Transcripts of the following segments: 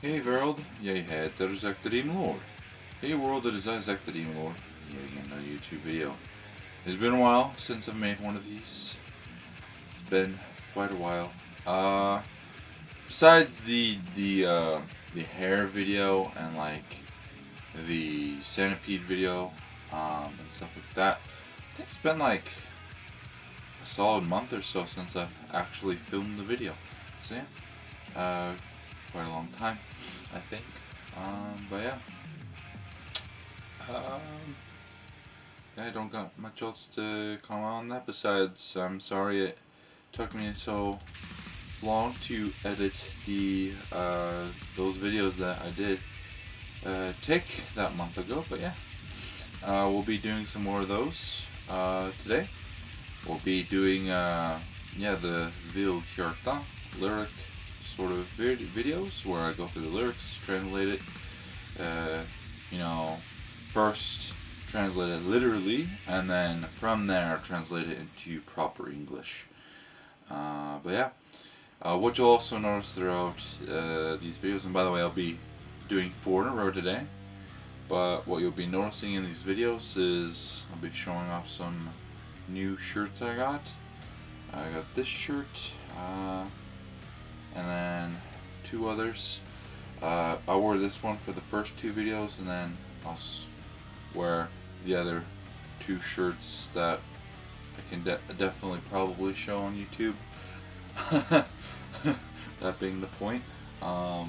Hej world, jag heter Zachary Lord. Hey world, it is I, Zachary Lord, yet again a YouTube video. It's been a while since I've made one of these. It's been quite a while. Besides the hair video and like the centipede video, and stuff like that, I think it's been like a solid month or so since I've actually filmed the video. So yeah, quite a long time, I think. But yeah. Um, I don't got much else to comment on that besides I'm sorry it took me so long to edit the those videos that I did take that month ago, but yeah. We'll be doing some more of those today. We'll be doing yeah, the Vildhjarta lyric sort of videos where I go through the lyrics, translate it, uh, you know, first translate it literally, and then from there translate it into proper English. But yeah, what you'll also notice throughout these videos, and by the way, I'll be doing 4 in a row today, but what you'll be noticing in these videos is I'll be showing off some new shirts I got. I got this shirt, and then 2 others. I wore this one for the first 2 videos, and then I'll wear the other 2 shirts that I can definitely probably show on YouTube. That being the point. I'll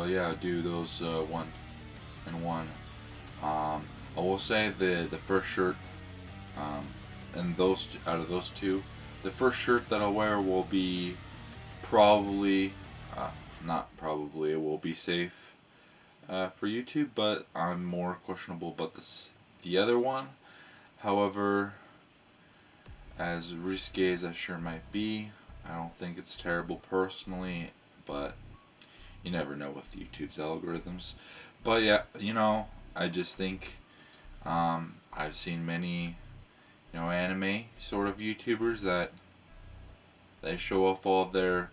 yeah, do those 1 and 1. I will say the first shirt, and those out of those 2, the first shirt that I'll wear will be probably, not probably, it will be safe for YouTube, but I'm more questionable about the other one. However, as risque as that shirt might be, I don't think it's terrible personally, but you never know with YouTube's algorithms. But yeah, I just think I've seen many, anime sort of YouTubers that they show off all their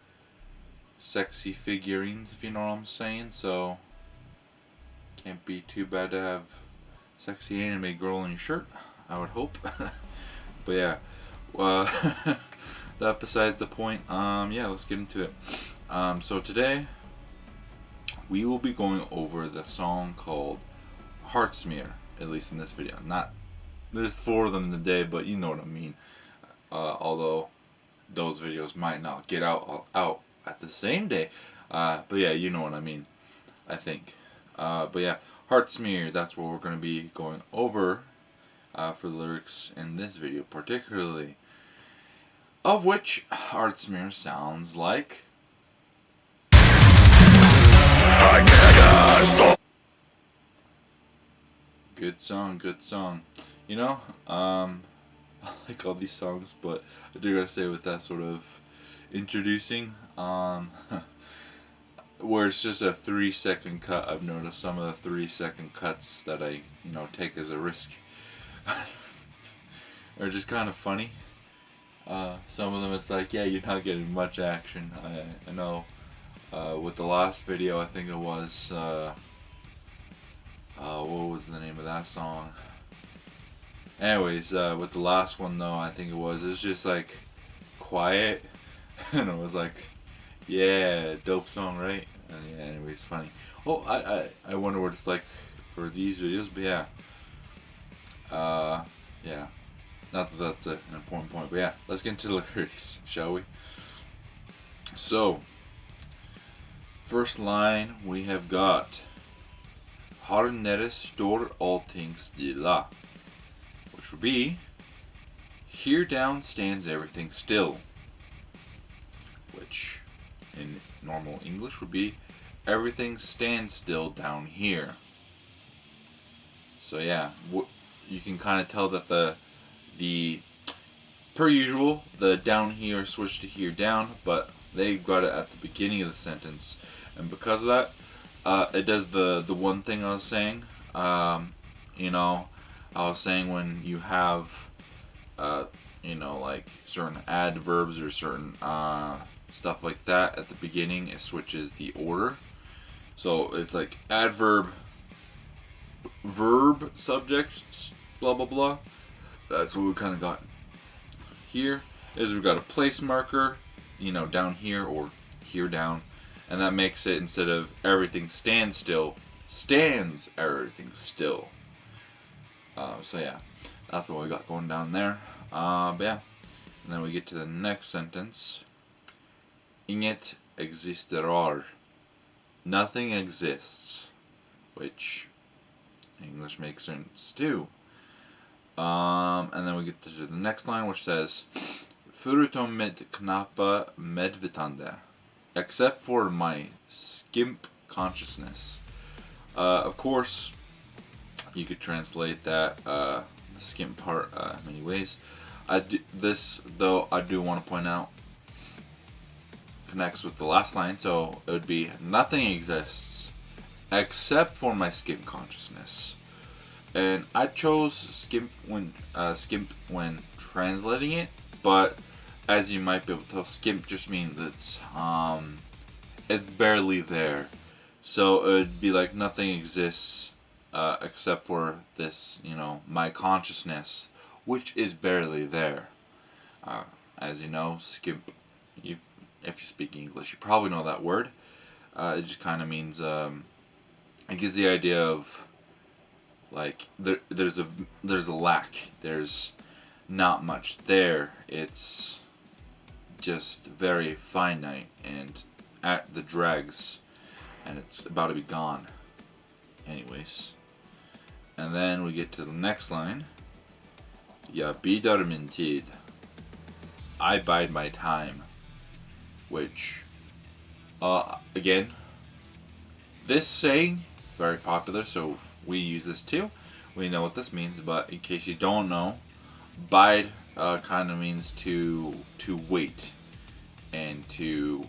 sexy figurines, if you know what I'm saying. So can't be too bad to have sexy anime girl in your shirt, I would hope. But yeah, that besides the point. Yeah, let's get into it. So today we will be going over the song called Heartsmear, at least in this video. Not There's 4 of them today, but you know what I mean. Although those videos might not get out at the same day, but yeah, you know what I mean, I think. But yeah, Heartsmear, that's what we're going to be going over for the lyrics in this video particularly. Of which Heartsmear sounds like... Good song, good song. I like all these songs, but I do gotta say with that sort of introducing, where it's just a 3-second cut, I've noticed some of the 3-second cuts that I, take as a risk are just kind of funny. Some of them it's like, yeah, you're not getting much action. I know with the last video, I think it was, what was the name of that song? Anyways, with the last one though, I think it was just like quiet, and it was like, yeah, dope song, right? And yeah, anyways, funny. Oh, I wonder what it's like for these videos, but yeah, yeah. Not that that's an important point, but yeah, let's get into the lyrics, shall we? So, first line we have got Har nere står allting stilla, which would be here down stands everything still, which in normal English would be everything stands still down here. So yeah, you can kind of tell that the per usual, the down here switched to here down, but they got it at the beginning of the sentence, and because of that, it does the one thing I was saying. I was saying when you have, like certain adverbs or certain stuff like that at the beginning, it switches the order. So it's like adverb, verb, subject, blah blah blah. That's what we kind of got here. Is we've got a place marker, down here or here down, and that makes it, instead of everything stands still, stands everything still. So yeah, that's what we got going down there. But yeah, and then we get to the next sentence. Inget existerar. Nothing exists, which in English makes sense too. And then we get to the next line, which says, Förutom mitt knappa medvetande, except for my skimp consciousness. Of course, you could translate that the skimp part many ways. This, though, I do want to point out, connects with the last line, so it would be nothing exists except for my skimp consciousness. And I chose skimp when translating it, but as you might be able to tell, skimp just means it's barely there. So it would be like nothing exists except for this, my consciousness, which is barely there. As you know, skimp, if you speak English, you probably know that word. It just kind of means, it gives the idea of, like, there's a lack. There's not much there. It's just very finite and at the dregs, and it's about to be gone. Anyways, and then we get to the next line. Jag bidar min tid. I bide my time. Which, again, this saying, very popular, so we use this too. We know what this means, but in case you don't know, bide kind of means to wait and to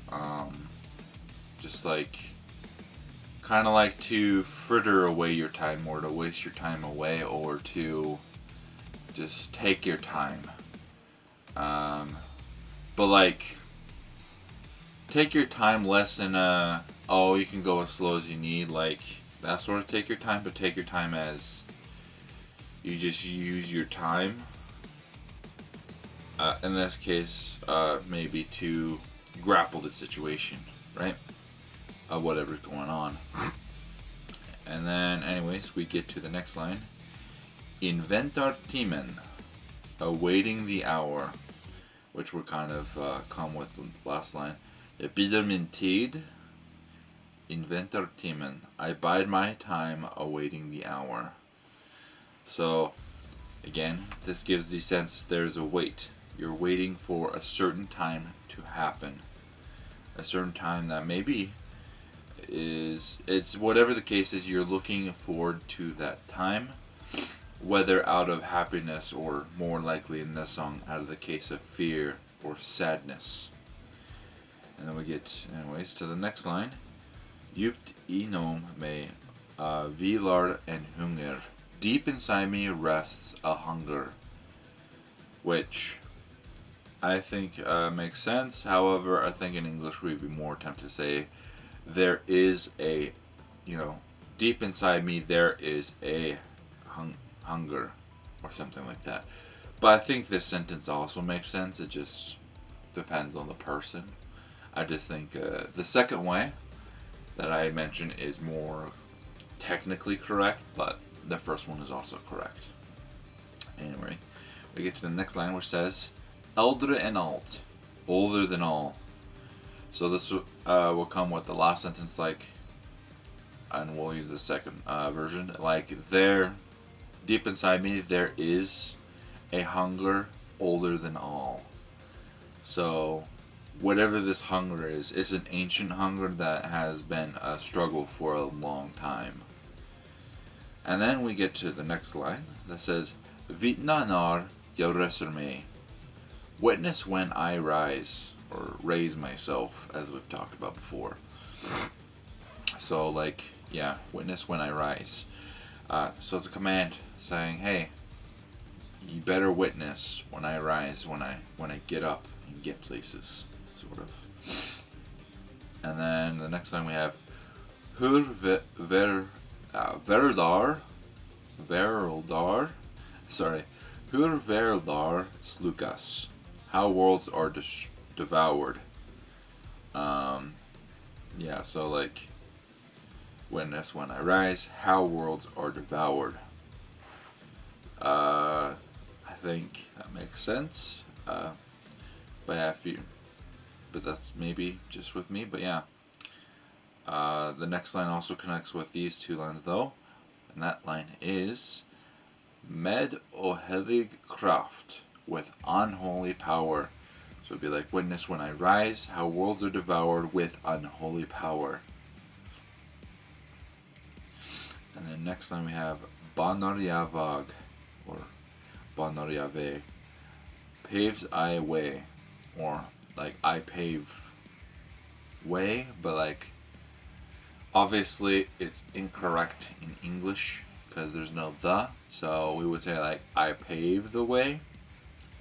just like kind of like to fritter away your time, or to waste your time away, or to just take your time. But like, take your time less than you can go as slow as you need, like that sort of take your time, but take your time as you just use your time. In this case, maybe to grapple the situation, right? Whatever's going on. And then, anyways, we get to the next line. Inventar timen, awaiting the hour, which we're kind of come with the last line. Jag bidar min tid, inventar timen. I bide my time, awaiting the hour. So, again, this gives the sense there's a wait. You're waiting for a certain time to happen. A certain time that maybe it's whatever the case is, you're looking forward to that time. Whether out of happiness, or more likely in this song, out of the case of fear or sadness. And then we get, anyways, to the next line. Djupt inom mig vilar en hunger. Deep inside me rests a hunger. Which I think makes sense. However, I think in English we'd be more tempted to say, there is a, deep inside me there is a hunger, or something like that. But I think this sentence also makes sense. It just depends on the person. I just think the second way that I mentioned is more technically correct, but the first one is also correct. Anyway, we get to the next line, which says, Äldre än allt, older than all. So this will come with the last sentence, like, and we'll use the second version, like, there, deep inside me, there is a hunger older than all. So, whatever this hunger is an ancient hunger that has been a struggle for a long time. And then we get to the next line that says, Vittna när jag reser mig. Witness when I rise, or raise myself, as we've talked about before. So, like, yeah, witness when I rise. So it's a command saying, hey, you better witness when I rise, when I get up and get places, sort of. And then the next line we have Hur Verldar, sorry, Hur Verldar Slukas, how worlds are devoured. Yeah, so like, witness when I rise, how worlds are devoured. I think that makes sense. But yeah, but that's maybe just with me. But yeah, the next line also connects with these two lines though, and that line is Med ohelig kraft, with unholy power. So it'd be like, witness when I rise, how worlds are devoured with unholy power. And then next line we have Banarjavag, or Banarjave, paves I way, or like I pave way, but like obviously it's incorrect in English because there's no the, so we would say like I pave the way,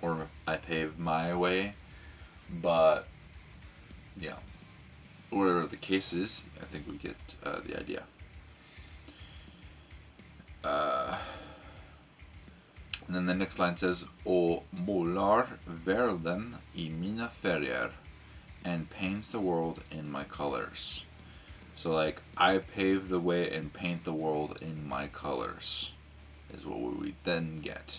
or I pave my way, but yeah, whatever the case is, I think we get the idea. And then the next line says O målar världen I mina färger, and paints the world in my colors. So like, I pave the way and paint the world in my colors is what we then get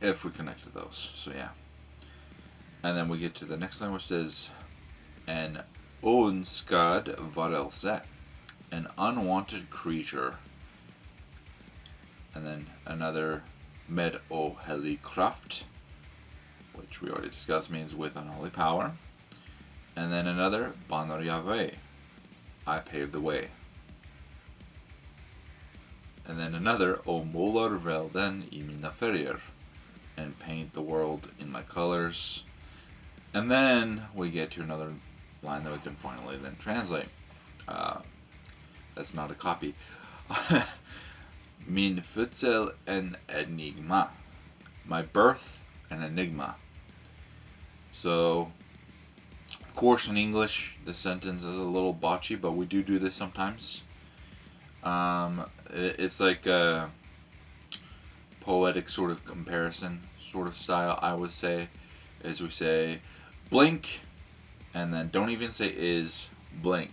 if we connected those. So yeah. And then we get to the next line which says an oönskad varelse, an unwanted creature. And then another med ohelig kraft, which we already discussed means with unholy power. And then another Banarjave, I pave the way. And then another O målar världen I mina färger, and paint the world in my colors. And then we get to another line that we can finally then translate. That's not a copy. Min födsel en enigma, my birth an enigma. So, of course, in English, the sentence is a little botchy, but we do this sometimes. It's like a poetic sort of comparison sort of style, I would say, as we say blink, and then don't even say is, blink,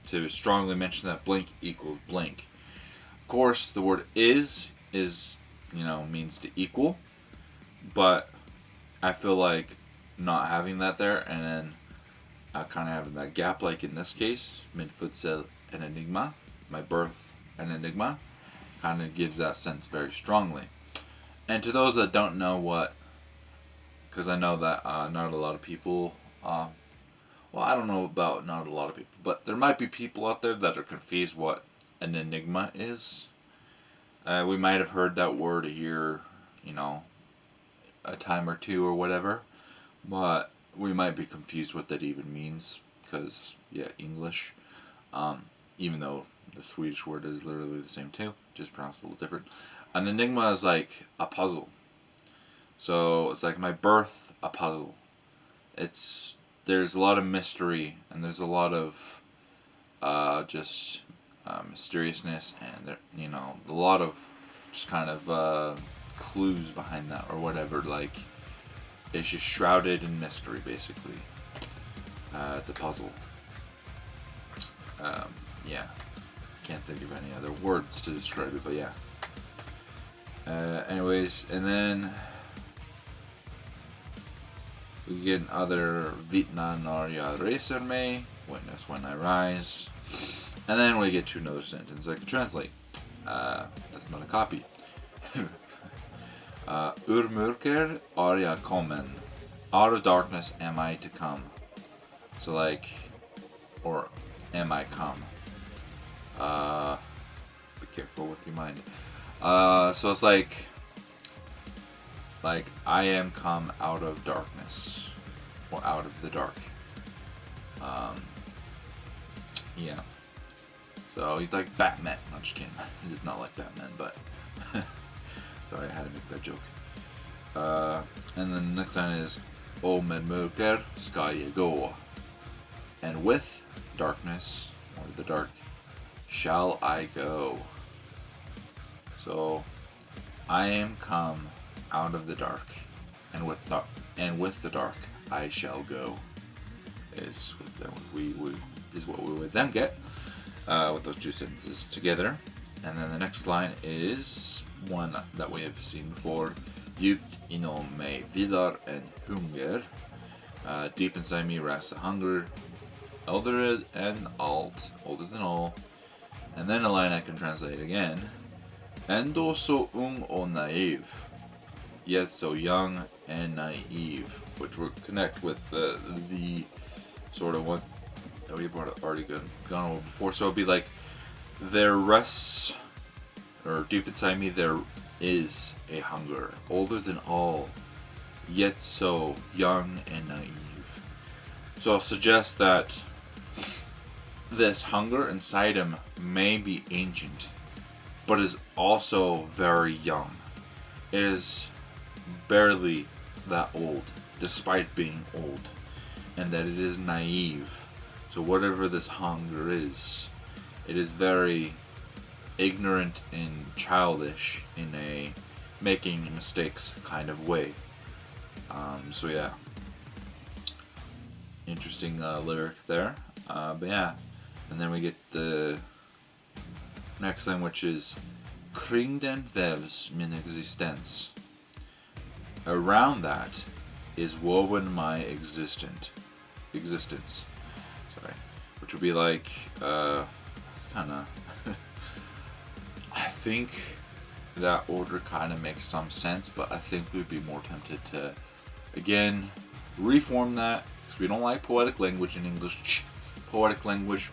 to strongly mention that blink equals blink. Of course, the word is, means to equal, but I feel like not having that there, and then kind of having that gap, like in this case, min födsel en enigma, my birth an enigma, kind of gives that sense very strongly. And to those that don't know what, because I know that not a lot of people, well, I don't know about not a lot of people, but there might be people out there that are confused what an enigma is. We might have heard that word here, a time or two or whatever, but we might be confused what that even means because, yeah, English, even though the Swedish word is literally the same too, just pronounced a little different. An enigma is like a puzzle. So it's like my birth, a puzzle. There's a lot of mystery, and there's a lot of just mysteriousness, and a lot of just kind of clues behind that or whatever. Like, it's just shrouded in mystery, basically. It's a puzzle. Yeah, can't think of any other words to describe it, but yeah. Anyways, and then we get another Vitna Narja reser mig, witness when I rise. And then we get to another sentence I can translate. That's not a copy. Ur mörker är jag kommen. Out of darkness am I to come. So like, or am I come. Be careful with your mind. So it's like I am come out of darkness, or out of the dark. Yeah. So he's like Batman. I'm just kidding. He's not like Batman, but sorry, I had to make that joke. And then the next line is och med mörker ska jag gå. And with darkness, or the dark, shall I go. So, I am come out of the dark, and with the dark I shall go. Is what we would then get with those two sentences together. And then the next line is one that we have seen before. Djupt inom mig vilar en hunger. Deep inside me rests a hunger. Older than all. And then a line I can translate again. Ändå så ung och naiv, yet so young and naive, which will connect with the sort of what we've already gone over before. So it'd be like, there rests, or deep inside me there is a hunger, older than all, yet so young and naive. So I'll suggest that this hunger inside him may be ancient, but is also very young. It is barely that old, despite being old, and that it is naive. So whatever this hunger is, it is very ignorant and childish in a making mistakes kind of way. So yeah, interesting lyric there. But yeah, and then we get the next thing, which is Kring den vävs min existens. Around that is woven my existence. Sorry, which would be like kind of. I think that order kind of makes some sense, but I think we'd be more tempted to again reform that, because we don't like poetic language in English. Poetic language,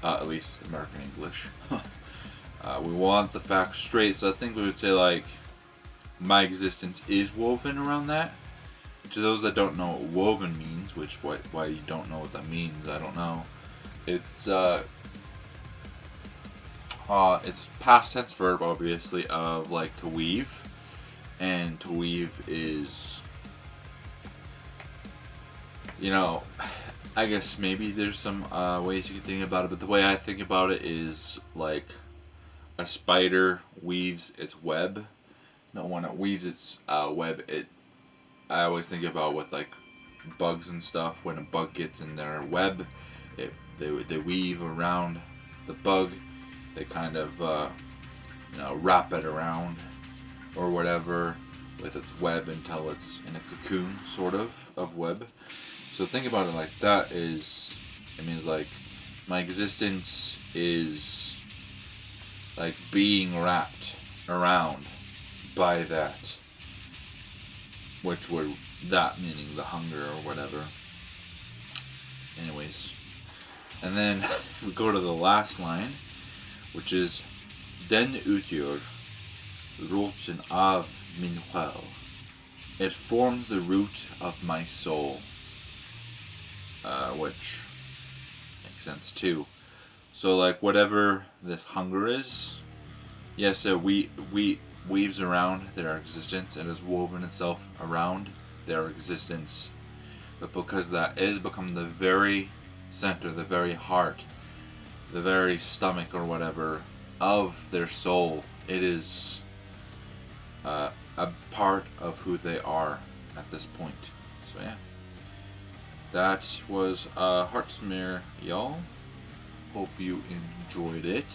at least American English. We want the facts straight, so I think we would say like, my existence is woven around that. To those that don't know what woven means, which why you don't know what that means, I don't know. It's past tense verb, obviously, of like to weave, and to weave is, you know, I guess maybe there's some ways you can think about it, but the way I think about it is like a spider weaves its web. No, when it weaves its web, I always think about with like bugs and stuff. When a bug gets in their web, they weave around the bug. They kind of wrap it around or whatever with its web until it's in a cocoon sort of web. So think about it like that. It means like my existence is like being wrapped around by that, which would, that meaning the hunger or whatever. Anyways, and then we go to the last line, which is Den utgör roten av min själ. It forms the root of my soul. Which makes sense too. So like whatever this hunger is, yes, it weaves around their existence and has woven itself around their existence. But because that is become the very center, the very heart, the very stomach or whatever of their soul, it is a part of who they are at this point. So yeah, that was Heartsmear, y'all. Hope you enjoyed it.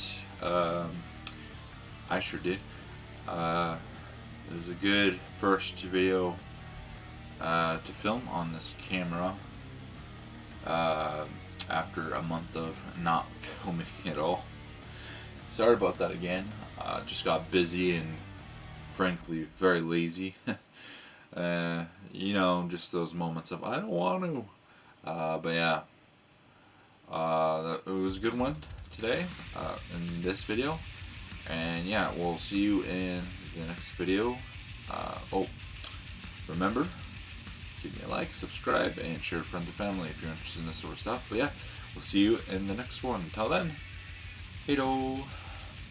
I sure did. It was a good first video to film on this camera after a month of not filming at all. Sorry about that again. Just got busy and frankly very lazy. You know, just those moments of I don't want to. But yeah, it was a good one today in this video. And yeah, we'll see you in the next video. Remember, give me a like, subscribe, and share with friends and family if you're interested in this sort of stuff. But yeah, we'll see you in the next one. Until then, hey-do!